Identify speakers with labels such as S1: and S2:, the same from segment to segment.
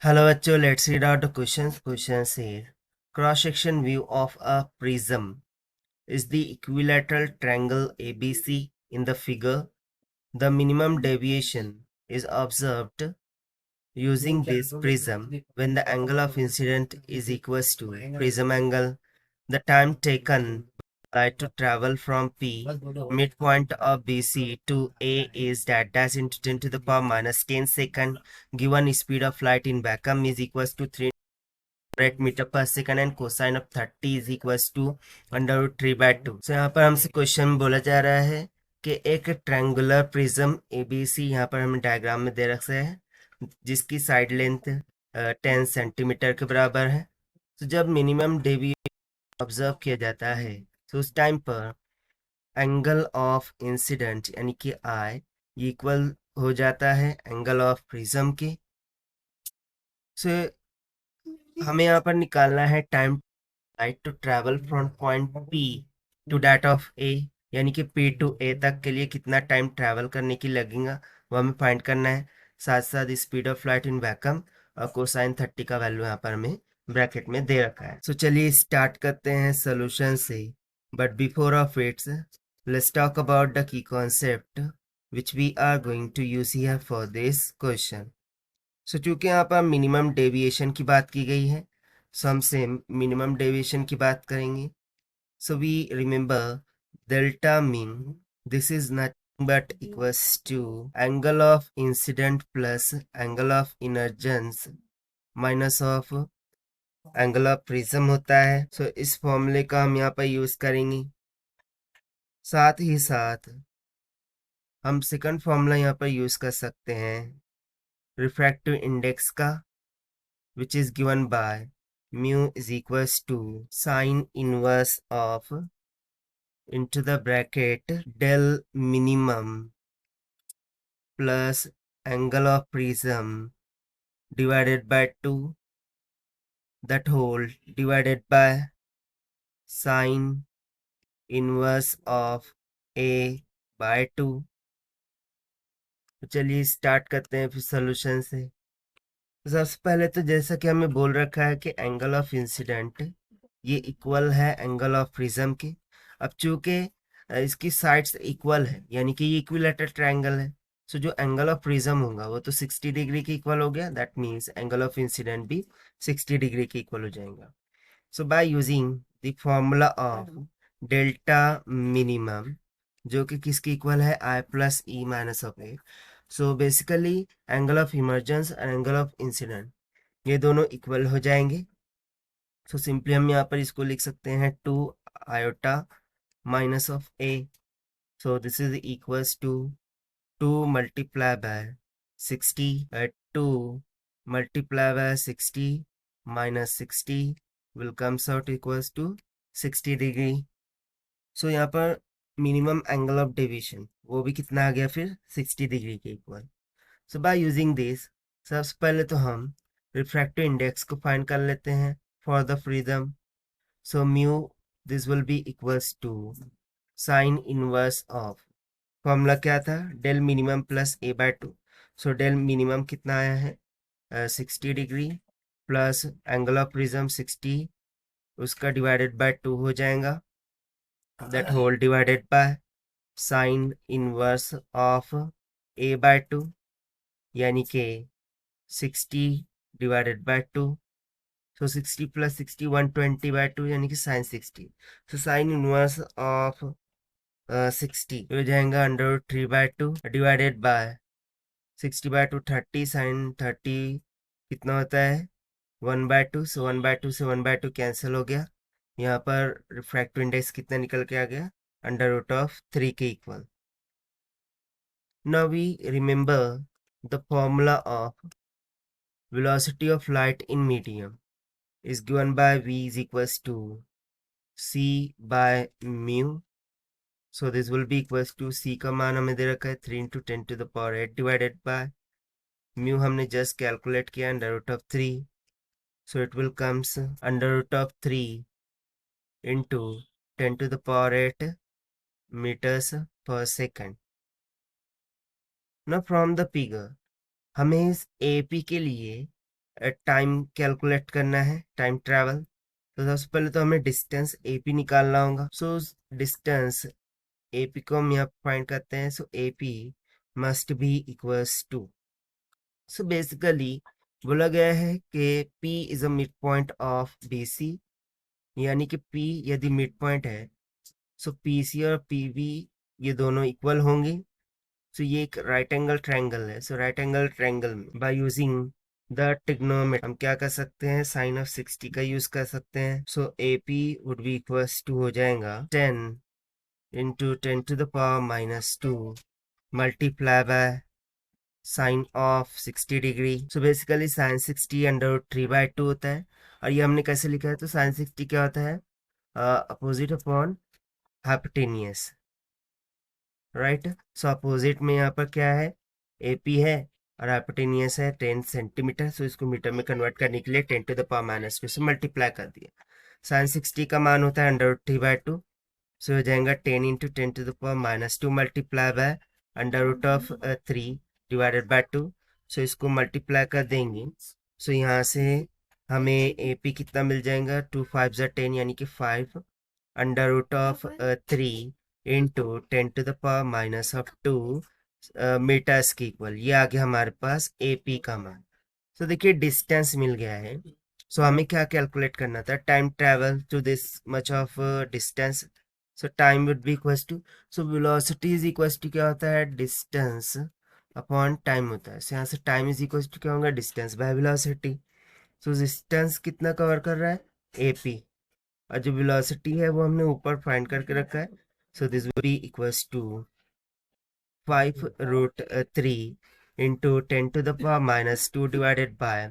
S1: Hello बच्चों, let's read out the questions. Question says, cross-section view of a prism is the equilateral triangle ABC in the figure. The minimum deviation is observed using this prism when the angle of incident is equals to prism angle. The time taken by to travel from P, midpoint of BC to A is that dash into 10 to the power minus 10 second. Given speed of light in vacuum is equals to 300 metre per second and cosine of 30 is equals to √3/2। So यहाँ पर हमसे question बोला जा रहा है कि एक triangular prism ABC यहाँ पर हमें डायग्राम में दे रखा है जिसकी साइड लेंथ 10 सेंटीमीटर के बराबर है। तो जब मिनिमम डेविएशन ऑब्जर्व किया जाता है तो उस टाइम पर एंगल ऑफ इंसिडेंट यानी कि आई इक्वल हो जाता है एंगल ऑफ प्रिज्म के। सो हमें यहाँ पर निकालना है time light to travel from point P to that of A, यानी कि पी टू ए तक के लिए कितना टाइम ट्रैवल करने की लगेगा वो हमें फाइंड करना है। साथ साथ speed of light in vacuum और कोसाइन 30 का वैल्यू यहाँ पर हमें ब्रैकेट में दे रखा है। सो चलिए स्टार्ट करते हैं सोल्यूशन से, but before of its let's talk about the key concept which we are going to use here for this question. So चूंकि यहाँ पर मिनिमम डेविएशन की बात की गई है, सो हमसे मिनिमम डेविएशन की बात करेंगे। So we remember delta mean this is nothing but equals to angle of incidence plus angle of emergence minus of angle of prism होता है। सो इस फॉर्मूले का हम यहाँ पर यूज करेंगे। साथ ही साथ हम सेकंड फॉर्मूला यहाँ पर यूज कर सकते हैं रिफ्रैक्टिव इंडेक्स का, which is given by mu is equals to sine inverse of into the bracket del minimum plus angle of prism divided by 2, that whole divided by sine inverse of a by 2। तो चलिए start करते हैं फिर solution से। सबसे पहले तो जैसा कि हमें बोल रखा है कि एंगल ऑफ इंसिडेंट ये इक्वल है एंगल ऑफ प्रिज्म के। अब चूंकि इसकी साइड्स इक्वल है यानी कि ये इक्विलेटरल ट्रायंगल है, सो जो एंगल ऑफ प्रिज्म होगा वो तो 60 डिग्री के इक्वल हो गया। That means angle of incident भी 60 डिग्री के इक्वल हो जाएगा। So by using the formula of delta minimum जो कि किसकी इक्वल है I plus E minus of A. So basically angle of emergence और एंगल ऑफ इंसिडेंट ये दोनों इक्वल हो जाएंगे। सो सिंपली हम यहाँ पर इसको लिख सकते हैं 2 iota minus of A. So this is equals to 2 multiply by 60, 2 multiply by 60 minus 60 will comes out equals to 60 degree. So यहाँ पर मिनिमम एंगल ऑफ डेविएशन वो भी कितना आ गया फिर 60 डिग्री के equal. So by using this सबसे पहले तो हम रिफ्रैक्टिव इंडेक्स को फाइंड कर लेते हैं for the prism. So mu this will be equals to sine inverse of, formula क्या था, del minimum plus A by 2। So del minimum कितना आया है 60 degree plus angle of prism 60 उसका डिवाइडेड बाय 2 हो जाएगा, that whole divided by sine inverse of A by 2 यानी कि 60 डिवाइडेड बाय 2। सो 60 प्लस 60 120/2 यानी कि sine 60। So sine inverse of 60 हो जाएगा √3/2 डिवाइडेड बाय 60/2 30 साइन 30 कितना होता है 1/2। सो 1/2 से 1/2 कैंसिल हो गया। यहाँ पर रिफ्रैक्टिव इंडेक्स कितना निकल के आ गया √3 के equal. Now we remember the formula of velocity of light in medium is given by v is equals to c by mu। so this will be equals to c का मान हमें दे रखा है 3 into 10 to the power 8 divided by mu हमने just calculate किया √3। so it will comes √3 into 10 to the power 8 meters per second। now from the figure हमें इस AP के लिए टाइम कैलकुलेट करना है, टाइम ट्रैवल। तो सबसे पहले तो हमें डिस्टेंस एपी निकालना होगा। सो डिस्टेंस एपी को हम यहाँ फाइंड करते हैं। So AP must be equals to, so basically बोला गया है कि P is a mid point of BC, यानी कि P यदि मिड पॉइंट है, सो PC और PB ये दोनों इक्वल होंगे। सो ये एक राइट एंगल ट्रायंगल है। सो राइट एंगल ट्रायंगल में बाय यूजिंग द ट्रिग्नोमेट्री हम क्या कर सकते हैं, साइन ऑफ 60 का यूज कर सकते हैं। So AP would be equals to हो जाएगा 10 into 10⁻⁻² multiply by sine of 60 degree. So basically sine 60 √3/2 होता है। और ये हमने कैसे लिखा है, तो साइन 60 क्या होता है, अपोजिट अपॉन हाइपोटेनियस, राइट। सो अपोजिट में यहाँ पर क्या है, AP है और हाइपोटेनियस है 10 सेंटीमीटर। सो इसको मीटर में कन्वर्ट करने के लिए 10⁻⁻² से मल्टीप्लाई कर दिया। साइन 60 का मान होता है √3/2। सो हो जाएगा 10 into 10⁻⁻² multiply bye √3 divided by 2। सो इसको मल्टीप्लाई कर देंगे। सो यहाँ से हमें AP कितना मिल जाएगा, 2 5 ज़ा 10 यानी कि 5 √3 इंटू 10⁻⁻² मीटर्स की इक्वल। ये आ गया हमारे पास AP का मान। तो देखिए डिस्टेंस मिल गया है। सो हमें क्या कैलकुलेट करना था, time travel to this much of distance. So time would be equals to, so velocity is equals to क्या होता है, डिस्टेंस अपॉन टाइम होता है। सो यहाँ से टाइम इज इक्वल्स टू क्या होगा, distance by velocity. So distance कितना कवर कर रहा है, AP, और जो वेलोसिटी है वो हमने ऊपर फाइंड करके रखा है। So this will be equals to 5√3 into 10⁻⁻² divided by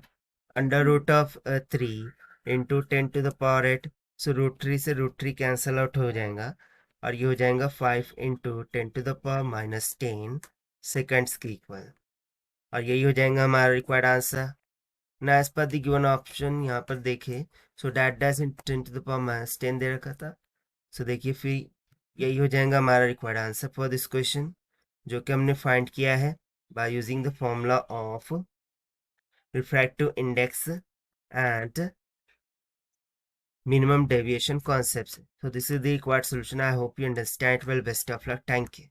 S1: √3 into 10⁻8। So √3 से √3 कैंसल आउट हो जाएगा और ये हो जाएगा 5 इंटू 10⁻⁻10 सेकेंड्स के इक्वल। और यही हो जाएगा हमारा रिक्वायर्ड आंसर। ना as per the given option यहाँ पर देखे, सो डैश इन 10⁻10 दे रखा था। सो देखिए फिर यही हो जाएगा हमारा required answer for this question, जो कि हमने फाइंड किया है bye using the formula of refractive index and minimum deviation concepts. So this is the required solution. I hope you understand well. Best of luck. Thank you.